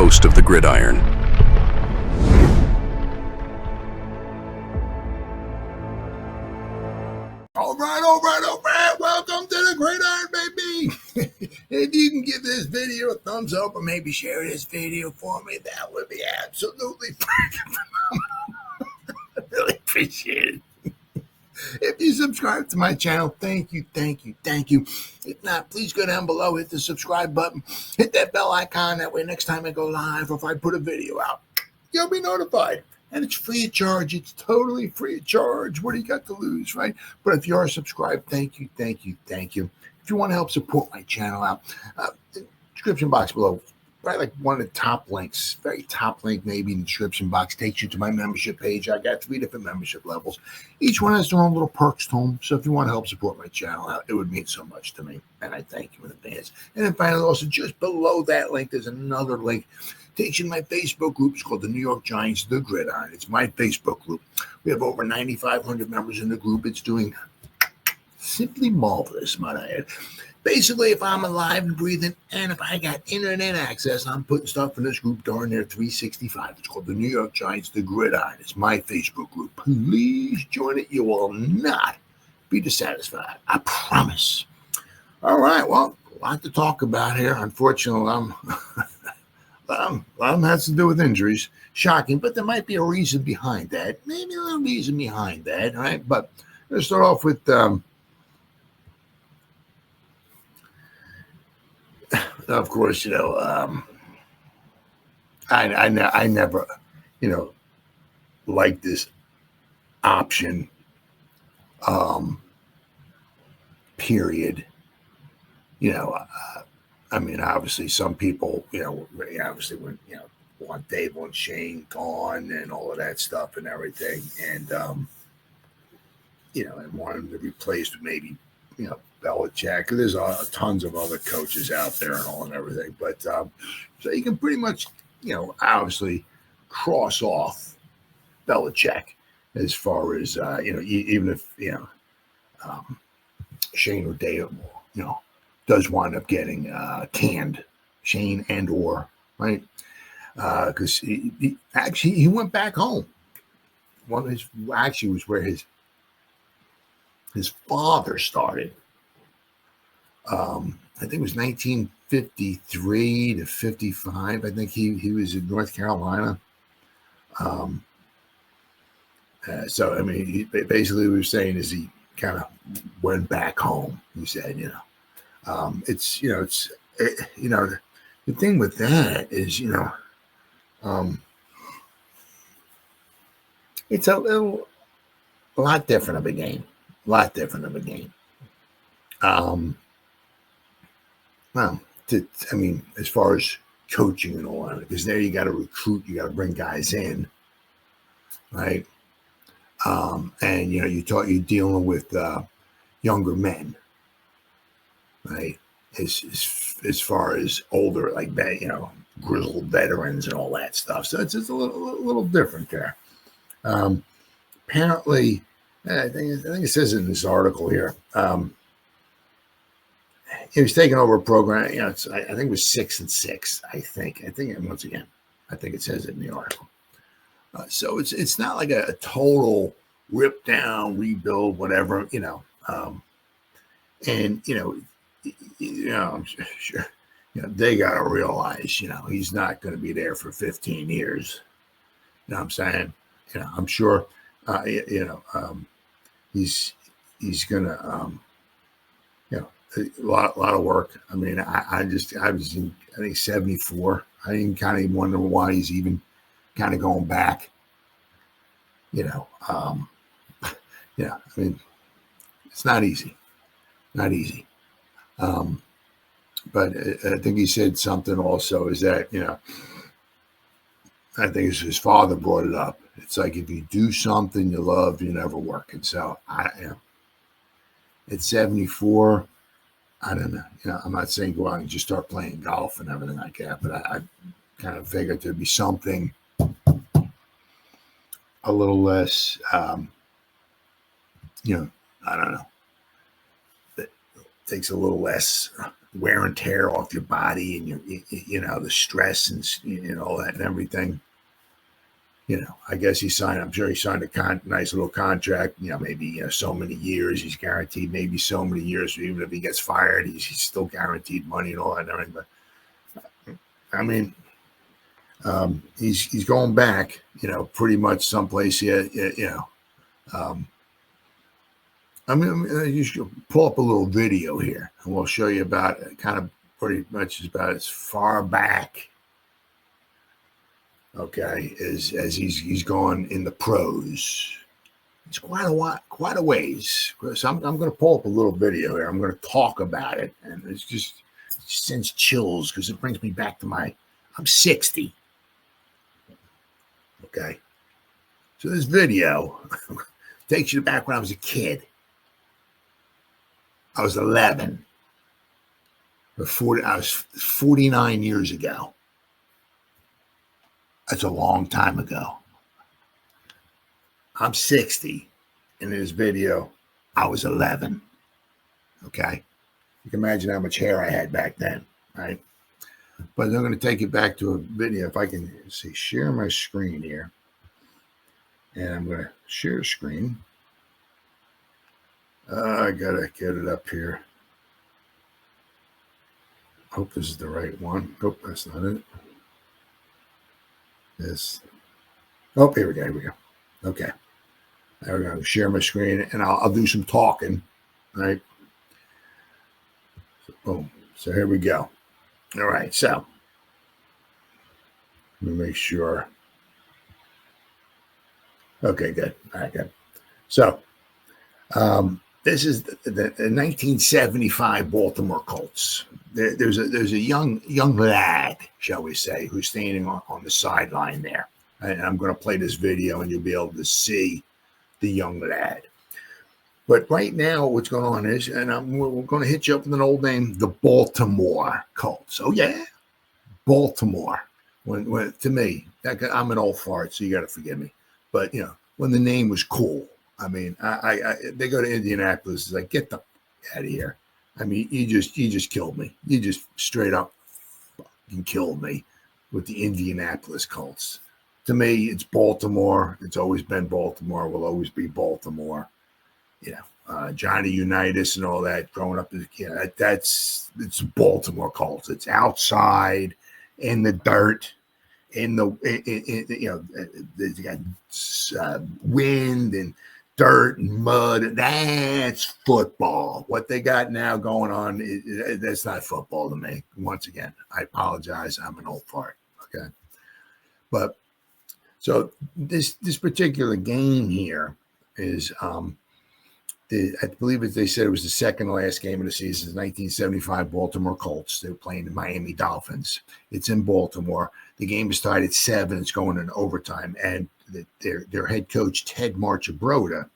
host of the Gridiron. All right. Welcome to the Gridiron, baby. If you can give this video a thumbs up or maybe share this video for me, that would be absolutely freaking phenomenal. I really appreciate it. If you subscribe to my channel, thank you. If not, please go down below, hit the subscribe button, hit that bell icon. That way next time I go live or if I put a video out, you'll be notified. And it's free of charge. It's totally free of charge. What do you got to lose, right? But if you are subscribed, thank you. If you want to help support my channel out, the description box below, right, like one of the top links, very top link maybe in the description box, takes you to my membership page. I got 3 different membership levels. Each one has their own little perks to them. So if you want to help support my channel out, it would mean so much to me. And I thank you in advance. And then finally, also just below that link, there's another link. Takes you to my Facebook group. It's called the New York Giants, The Gridiron. It's my Facebook group. We have over 9,500 members in the group. It's doing simply marvelous, might I add. Basically, if I'm alive and breathing and if I got internet access, I'm putting stuff in this group darn near 365. It's called the New York Giants, The Gridiron. It's my Facebook group. Please join it. You will not be dissatisfied. I promise. All right. Well, a lot to talk about here. Unfortunately, a lot has to do with injuries. Shocking, but there might be a reason behind that. Maybe a little reason behind that, right? But let's start off with, of course, I never, liked this option, period. I mean, obviously, some people, obviously when, want Daboll and Schoen gone and all of that stuff and everything. And, and want him to be replaced with maybe, Belichick. There's tons of other coaches out there and all and everything. But so you can pretty much, obviously cross off Belichick as far as, even if, Schoen or Daboll, does wind up getting canned, Schoen and or, right? Because he went back home. One of his actually was where his father started. I think it was 1953 to 55. I think he was in North Carolina. So I mean, he basically what he was saying is he kind of went back home. He said, the thing with that is, it's a lot different of a game. Well, as far as coaching and all that, because there you got to recruit, you got to bring guys in, right? And you're dealing with younger men, right? As far as older, like that, grizzled veterans and all that stuff. So it's just a little different there. Apparently, I think it says in this article here, he was taking over a program. I think it was 6-6. I think once again, I think it says it in the article. So it's not like a total rip down, rebuild, whatever, and I'm sure, they got to realize, he's not going to be there for 15 years. You know what I'm saying? I'm sure, he's going to, a lot of work. I mean, I was in, I think 74. I didn't kind of wonder why he's even kind of going back. I mean, it's not easy. But I think he said something also is that, I think it's his father brought it up. It's like, if you do something you love, you never work. And so at 74, I don't know. I'm not saying go out and just start playing golf and everything like that, but I kind of figured there'd be something a little less, I don't know. That takes a little less wear and tear off your body and the stress and all that and everything. I guess I'm sure he signed a nice little contract, maybe, so many years he's guaranteed, maybe so many years, even if he gets fired, he's still guaranteed money and all that and everything. But I mean, he's going back, pretty much someplace here, you should pull up a little video here, and we'll show you about kind of pretty much about as far back, okay, as he's gone in the pros. It's quite a ways. So I'm going to pull up a little video here. I'm going to talk about it, and it sends chills because it brings me back to I'm 60. Okay, so this video takes you back when I was a kid. I was 11. I was 49 years ago. That's a long time ago. I'm 60. In this video, I was 11. Okay? You can imagine how much hair I had back then, right? But I'm going to take you back to a video. If I can share my screen here. And I'm going to share screen. I gotta get it up here. Hope this is the right one. Nope, that's not it. This. Oh, here we go. Okay. There we go. Share my screen, and I'll do some talking. Right. So, boom. So here we go. All right. So let me make sure. Okay. Good. All right. Good. So. This is the 1975 Baltimore Colts. There's a young lad, shall we say, who's standing on the sideline there. And I'm going to play this video, and you'll be able to see the young lad. But right now, what's going on is, and we're going to hit you up with an old name, the Baltimore Colts. Oh yeah, Baltimore. When to me, I'm an old fart, so you got to forgive me. But when the name was cool. I mean, they go to Indianapolis. It's like, get the out of here. I mean, you just killed me. You just straight up fucking killed me with the Indianapolis Colts. To me, it's Baltimore. It's always been Baltimore. Will always be Baltimore. Johnny Unitas and all that. Growing up as a kid, it's Baltimore Colts. It's outside in the dirt. They got wind and dirt and mud. That's football. What they got now going on, that's not football to me. Once again, I apologize. I'm an old fart. Okay. But so this particular game here is, I believe they said it was the second last game of the season, 1975 Baltimore Colts. They were playing the Miami Dolphins. It's in Baltimore. The game is tied at 7. It's going in overtime. And their head coach, Ted Marchibroda,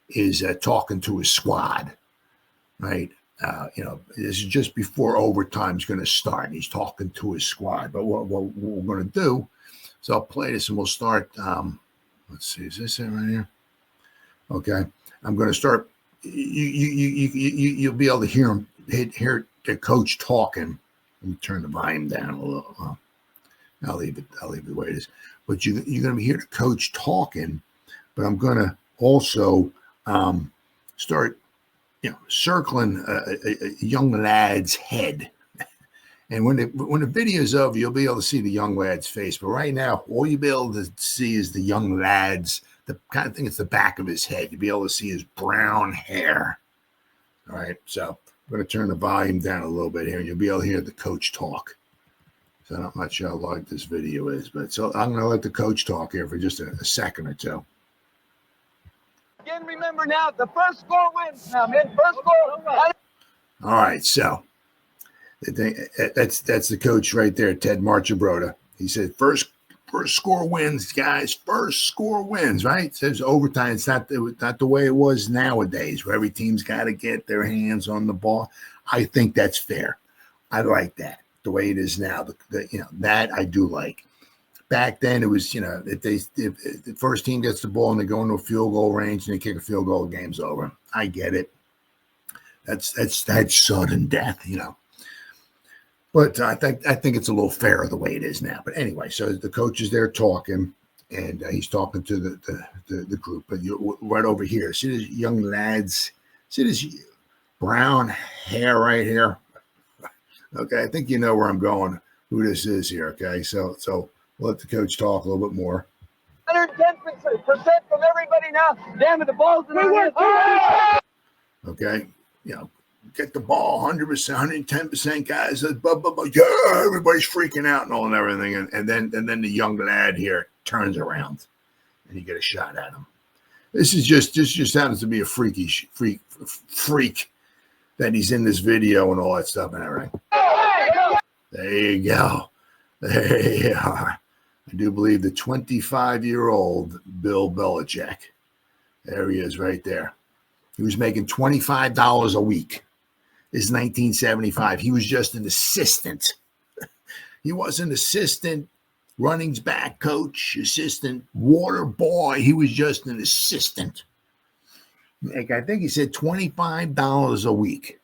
is talking to his squad, right? This is just before overtime's going to start. He's talking to his squad. But what we're going to do, so I'll play this and we'll start. Let's see, is this it right here? Okay. I'm going to start. You'll be able to hear the coach talking. Let me turn the volume down a little. I'll leave it the way it is. But you're going to hear the coach talking. But I'm going to also start, circling a young lad's head. And when the video's over, you'll be able to see the young lad's face. But right now, all you'll be able to see is the young lad's. The kind of thing, it's the back of his head. You'll be able to see his brown hair. All right. So I'm going to turn the volume down a little bit here, and you'll be able to hear the coach talk. So I'm not sure how long this video is, but so I'm going to let the coach talk here for just a second or two. Again, remember now, the first score wins. Now, man, first score. All right. So that's the coach right there, Ted Marchibroda. He said, First score wins, guys. First score wins, right? It says overtime. It's not the way it was nowadays, where every team's got to get their hands on the ball. I think that's fair. I like that. The way it is now, that I do like. Back then, it was, if the first team gets the ball and they go into a field goal range and they kick a field goal, the game's over. I get it. That's sudden death, you know. But I think it's a little fairer the way it is now. But anyway, so the coach is there talking, and he's talking to the group. But you right over here, see these young lads, see this brown hair right here. Okay, I think you know where I'm going, who this is here. Okay, so we'll let the coach talk a little bit more. 110% from everybody now. Damn it, the ball's in our hands. Okay, you know, get the ball 100%, 110%, guys. Yeah, everybody's freaking out and all and everything. And then the young lad here turns around and you get a shot at him. This just happens to be a freak that he's in this video and all that stuff and everything. There you go. There you are. I do believe the 25-year-old Bill Belichick. There he is right there. He was making $25 a week. This is 1975. He was just an assistant. He wasn't assistant running back coach, assistant water boy. He was just an assistant. Like I think he said $25 a week.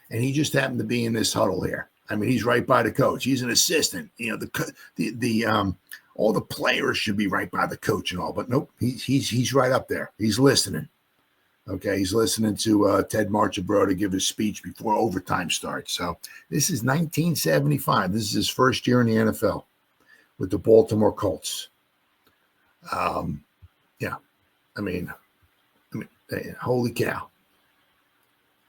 And he just happened to be in this huddle here. I mean, he's right by the coach. He's an assistant. You know, all the players should be right by the coach and all, but nope, he's right up there. He's listening. Okay, he's listening to Ted Marchibro to give his speech before overtime starts. So this is 1975. This is his first year in the NFL with the Baltimore Colts. Yeah, I mean, holy cow.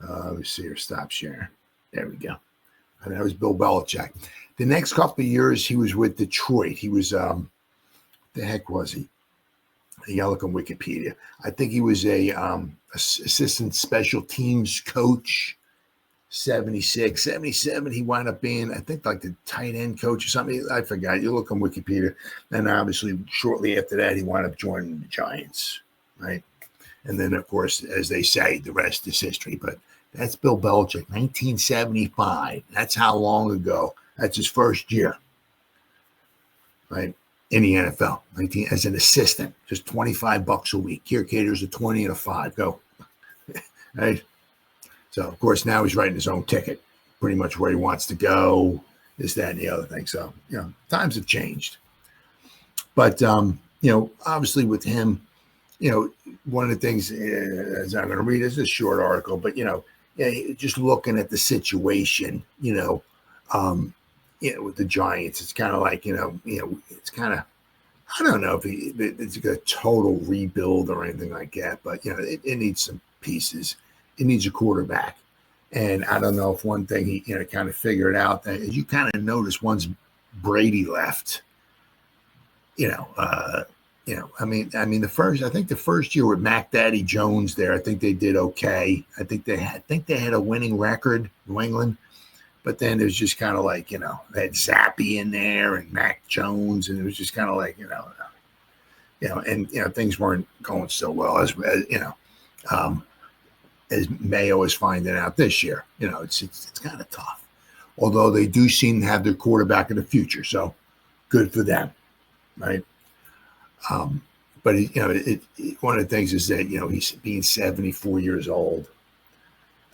Let me see here. Stop sharing. There we go. And that was Bill Belichick. The next couple of years, he was with Detroit. He was, the heck was he? You look on Wikipedia. I think he was a assistant special teams coach. 76, 77. He wound up being, I think, like the tight end coach or something. I forgot. You look on Wikipedia. And obviously, shortly after that, he wound up joining the Giants, right? And then, of course, as they say, the rest is history. But that's Bill Belichick, 1975. That's how long ago. That's his first year, right, in the NFL. As an assistant, just $25 a week. Here, caters a 20 and a 5. Go, right? So, of course, now he's writing his own ticket, pretty much where he wants to go, this, that, and the other thing. So, you know, times have changed. But, you know, obviously with him, you know, one of the things, as I'm going to read, is a short article, but, you know, just looking at the situation, you know, with the Giants, it's kind of like, you know, it's kind of, I don't know if it's a total rebuild or anything like that, but, you know, it needs some pieces. It needs a quarterback. And I don't know if one thing he, you know, kind of figured out that you kind of notice once Brady left, I think the first year with Mac Daddy Jones there, I think they did okay. I think they had a winning record, New England, but then it was just kind of like, you know, they had Zappy in there and Mac Jones, and it was just kind of like, things weren't going so well as Mayo is finding out this year. You know, it's kind of tough. Although they do seem to have their quarterback in the future, so good for them, right? But one of the things is that, you know, he's being 74 years old.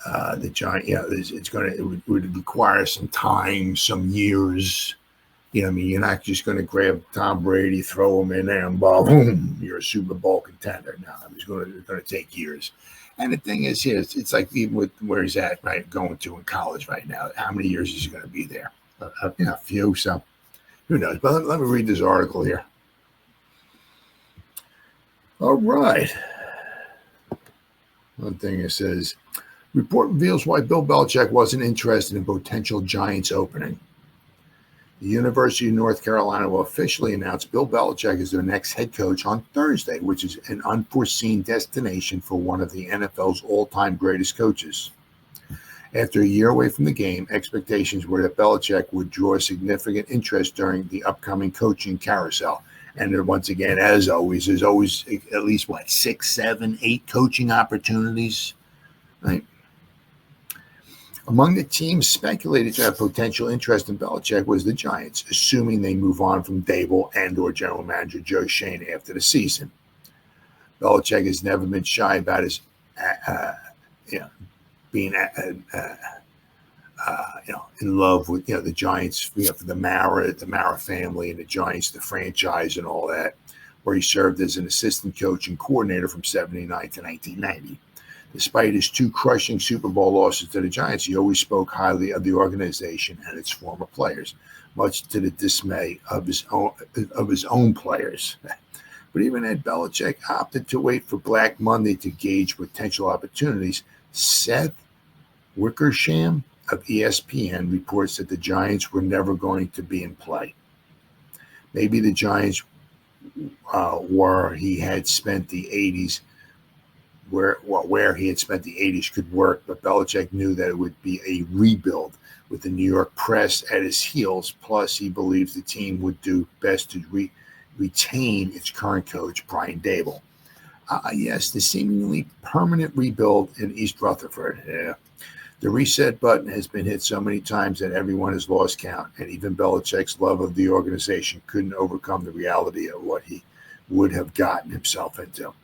The Giant, it would require some time, some years. You know, I mean, you're not just going to grab Tom Brady, throw him in there, and boom, you're a Super Bowl contender. No, it's going to take years. And the thing is, here, it's like even with where he's at, right, going to in college right now. How many years is he going to be there? A few. So who knows? But let me read this article here. All right. One thing it says, report reveals why Bill Belichick wasn't interested in potential Giants opening. The University of North Carolina will officially announce Bill Belichick as their next head coach on Thursday, which is an unforeseen destination for one of the NFL's all-time greatest coaches. After a year away from the game, expectations were that Belichick would draw significant interest during the upcoming coaching carousel. And then once again, as always, there's always at least, 6, 7, 8 coaching opportunities, right? Among the teams speculated to have potential interest in Belichick was the Giants, assuming they move on from Daboll and or general manager Joe Schoen after the season. Belichick has never been shy about his being in love with the Giants, for the Mara family and the Giants, the franchise, and all that, where he served as an assistant coach and coordinator from '79 to 1990. Despite his 2 crushing Super Bowl losses to the Giants, he always spoke highly of the organization and its former players, much to the dismay of his own players. But even Ed Belichick opted to wait for Black Monday to gauge potential opportunities. Seth Wickersham of ESPN reports that the Giants were never going to be in play. Maybe the Giants, where he had spent the 80s, where he had spent the 80s could work, but Belichick knew that it would be a rebuild with the New York press at his heels. Plus, he believes the team would do best to retain its current coach, Brian Daboll. Yes, the seemingly permanent rebuild in East Rutherford. Yeah. The reset button has been hit so many times that everyone has lost count, and even Belichick's love of the organization couldn't overcome the reality of what he would have gotten himself into.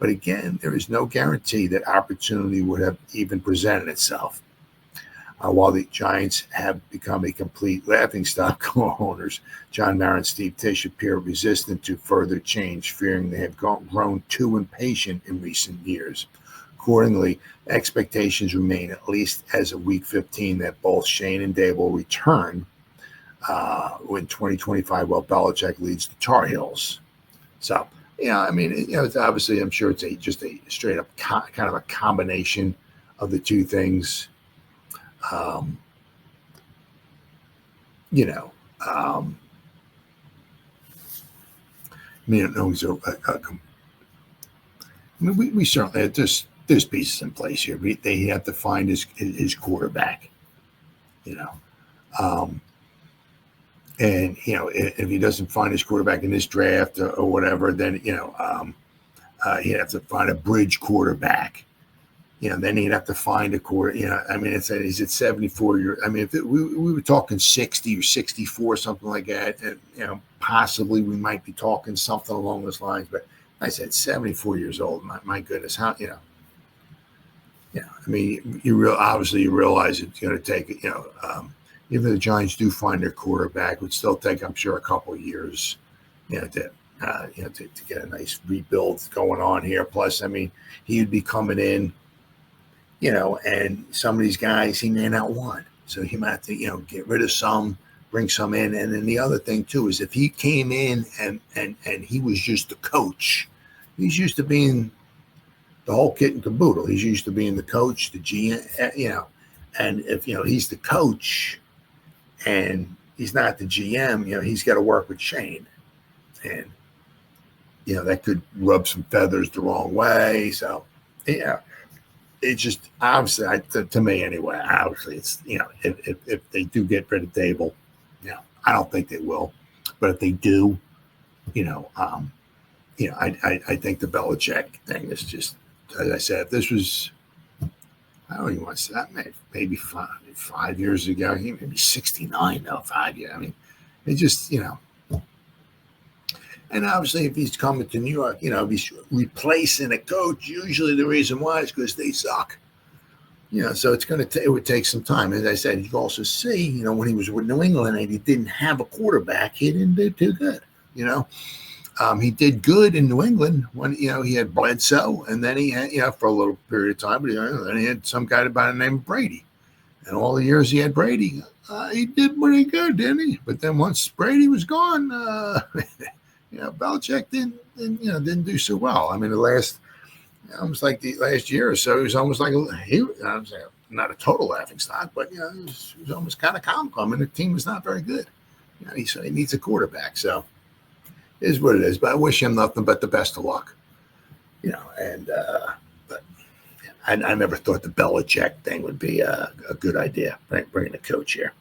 But again, there is no guarantee that opportunity would have even presented itself. While the Giants have become a complete laughingstock, co-owners John Mara and Steve Tisch appear resistant to further change, fearing they have grown too impatient in recent years. Accordingly, expectations remain, at least as of Week 15, that both Schoen and Daboll return in 2025, while Belichick leads the Tar Heels. So, it's obviously, I'm sure it's just a straight up kind of a combination of the two things. We certainly have there's pieces in place here. They have to find his quarterback, and if he doesn't find his quarterback in this draft or whatever, then he'd have to find a bridge quarterback. Then he'd have to find a quarter. He's at 74 years. If we were talking 60 or 64, something like that, and possibly we might be talking something along those lines. But I said 74 years old. My goodness, how you realize it's going to take even if the Giants do find their quarterback, it would still take, I'm sure, a couple of years, to get a nice rebuild going on here. Plus, he would be coming in. And some of these guys he may not want. So he might have to, get rid of some, bring some in. And then the other thing, too, is if he came in and he was just the coach, he's used to being the whole kit and caboodle. He's used to being the coach, the GM, and if, he's the coach and he's not the GM, he's got to work with Schoen. And, that could rub some feathers the wrong way. So, it's just obviously, to me anyway, obviously it's, if they do get rid of Daboll, I don't think they will, but if they do, I think the Belichick thing is just, as I said, if this was, I don't even want to say that, maybe 5 years ago, maybe 69 now, 5 years. It just, and obviously, if he's coming to New York, if he's replacing a coach, usually the reason why is because they suck. So it would take some time. As I said, you can also see, when he was with New England and he didn't have a quarterback, he didn't do too good. He did good in New England when, he had Bledsoe, and then he had, for a little period of time, but then he had some guy by the name of Brady. And all the years he had Brady, he did pretty good, didn't he? But then once Brady was gone, Belichick didn't do so well. Almost like the last year or so, he was almost like not a total laughingstock, but he was almost kind of comical. The team was not very good. He needs a quarterback, so it is what it is. But I wish him nothing but the best of luck. But I never thought the Belichick thing would be a good idea, bringing a coach here.